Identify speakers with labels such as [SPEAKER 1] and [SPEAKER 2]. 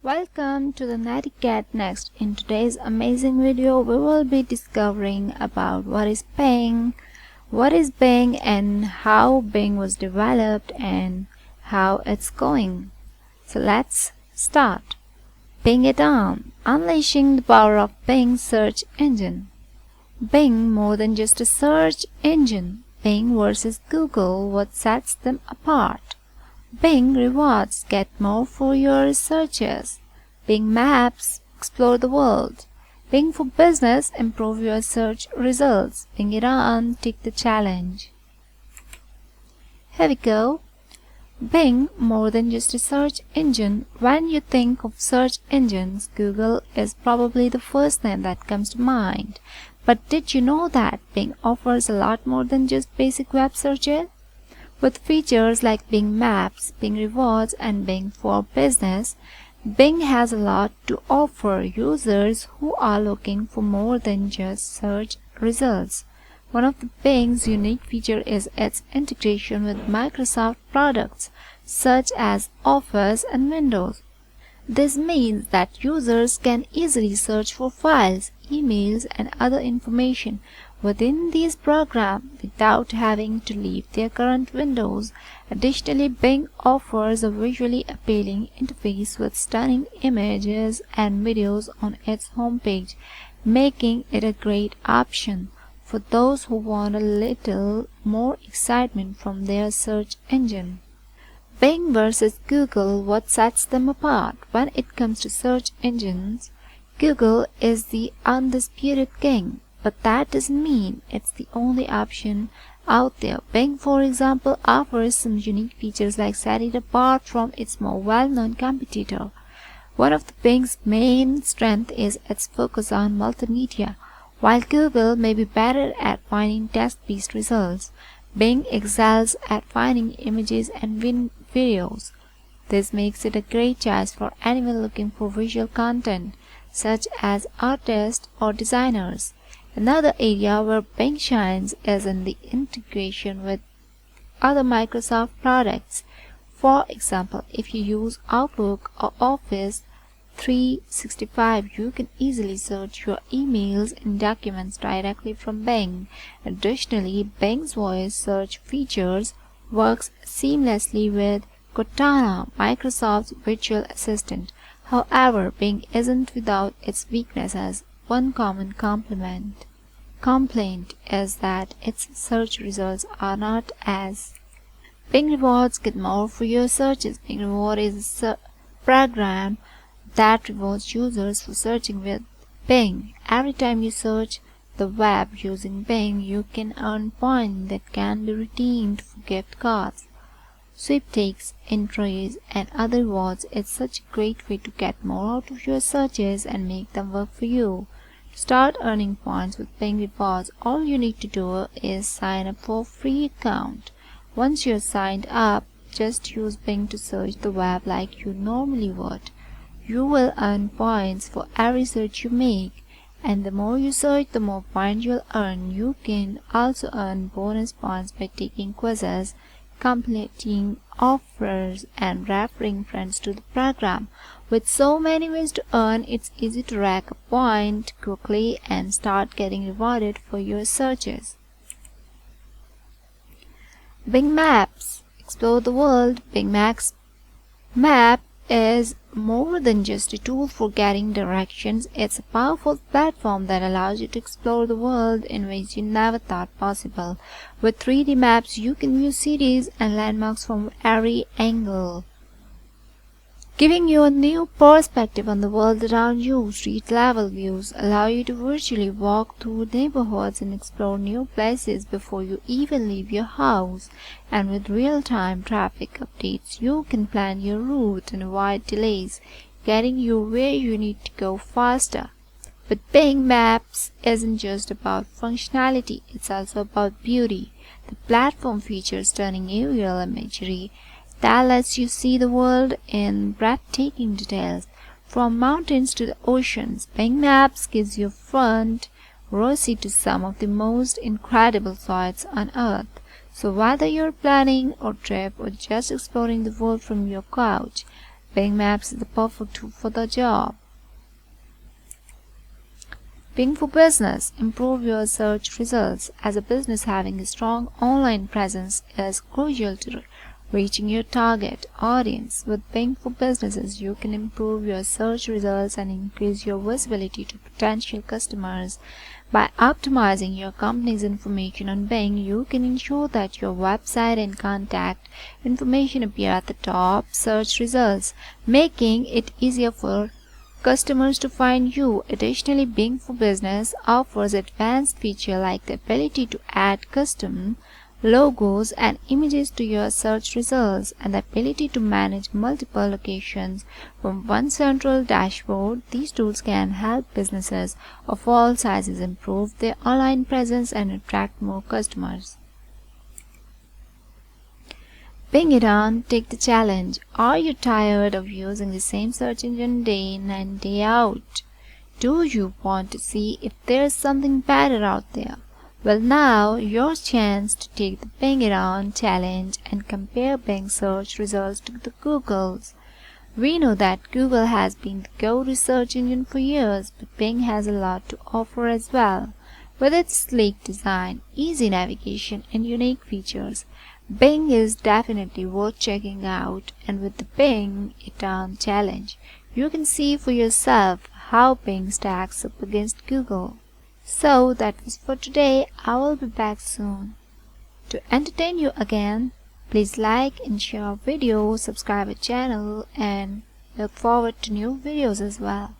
[SPEAKER 1] Welcome to the Netiquette Next. In today's amazing video, we will be discovering about what is Bing and how Bing was developed and how it's going. So let's start. Bing it on, unleashing the power of Bing search engine. Bing more than just a search engine. Bing versus Google, what sets them apart? Bing rewards, get more for your searches. Bing Maps, explore the world. Bing for business, improve your search results. Bing it on, take the challenge. Here we go. Bing, more than just a search engine. When you think of search engines, Google is probably the first name that comes to mind. But did you know that Bing offers a lot more than just basic web searches? With features like Bing Maps, Bing Rewards, and Bing for Business, Bing has a lot to offer users who are looking for more than just search results. One of Bing's unique features is its integration with Microsoft products such as Office and Windows. This means that users can easily search for files, emails, and other information within these programs without having to leave their current windows. Additionally, Bing offers a visually appealing interface with stunning images and videos on its homepage, making it a great option for those who want a little more excitement from their search engine. Bing versus Google, what sets them apart? When it comes to search engines, Google is the undisputed king, but that doesn't mean it's the only option out there. Bing, for example, offers some unique features like setting it apart from its more well-known competitor. One of Bing's main strengths is its focus on multimedia. While Google may be better at finding text-based results, Bing excels at finding images and videos. This makes it a great choice for anyone looking for visual content, such as artists or designers. Another area where Bing shines is in the integration with other Microsoft products. For example, if you use Outlook or Office 365, you can easily search your emails and documents directly from Bing. Additionally, Bing's voice search features works seamlessly with Cortana, Microsoft's virtual assistant. However, Bing isn't without its weaknesses. One common complaint is that its search results are not as. Bing Rewards, get more for your searches. Bing Reward is a program that rewards users for searching with Bing. Every time you search the web using Bing, you can earn points that can be redeemed for gift cards, sweepstakes, entries, and other rewards. It's such a great way to get more out of your searches and make them work for you. To start earning points with Bing Rewards, all you need to do is sign up for a free account. Once you're signed up, just use Bing to search the web like you normally would. You will earn points for every search you make, and the more you search, the more points you'll earn. You can also earn bonus points by taking quizzes, completing offers, and referring friends to the program. With so many ways to earn, it's easy to rack a point quickly and start getting rewarded for your searches. Bing Maps, explore the world. Bing Maps Map is more than just a tool for getting directions. It's a powerful platform that allows you to explore the world in ways you never thought possible. With 3D maps, you can view cities and landmarks from every angle, giving you a new perspective on the world around you. Street-level views allow you to virtually walk through neighborhoods and explore new places before you even leave your house. And with real-time traffic updates, you can plan your route and avoid delays, getting you where you need to go faster. But Bing Maps isn't just about functionality, it's also about beauty. The platform features stunning aerial imagery that lets you see the world in breathtaking details. From mountains to the oceans, Bing Maps gives you a front row seat to some of the most incredible sights on Earth. So whether you're planning a trip or just exploring the world from your couch, Bing Maps is the perfect tool for the job. Bing for Business. Improve your search results. As a business, having a strong online presence is crucial to reaching your target audience. With Bing for Businesses, you can improve your search results and increase your visibility to potential customers. By optimizing your company's information on Bing, you can ensure that your website and contact information appear at the top search results, making it easier for customers to find you. Additionally, Bing for Business offers advanced features like the ability to add custom logos and images to your search results and the ability to manage multiple locations from one central dashboard. These tools can help businesses of all sizes improve their online presence and attract more customers. Bring it on, take the challenge. Are you tired of using the same search engine day in and day out? Do you want to see if there's something better out there? Well, now your chance to take the Bing It On challenge and compare Bing search results to the Google's. We know that Google has been the go-to search engine for years, but Bing has a lot to offer as well. With its sleek design, easy navigation, and unique features, Bing is definitely worth checking out. And with the Bing It On challenge, you can see for yourself how Bing stacks up against Google. So that was for today. I will be back soon to entertain you again. Please like and share our video, subscribe our channel, and look forward to new videos as well.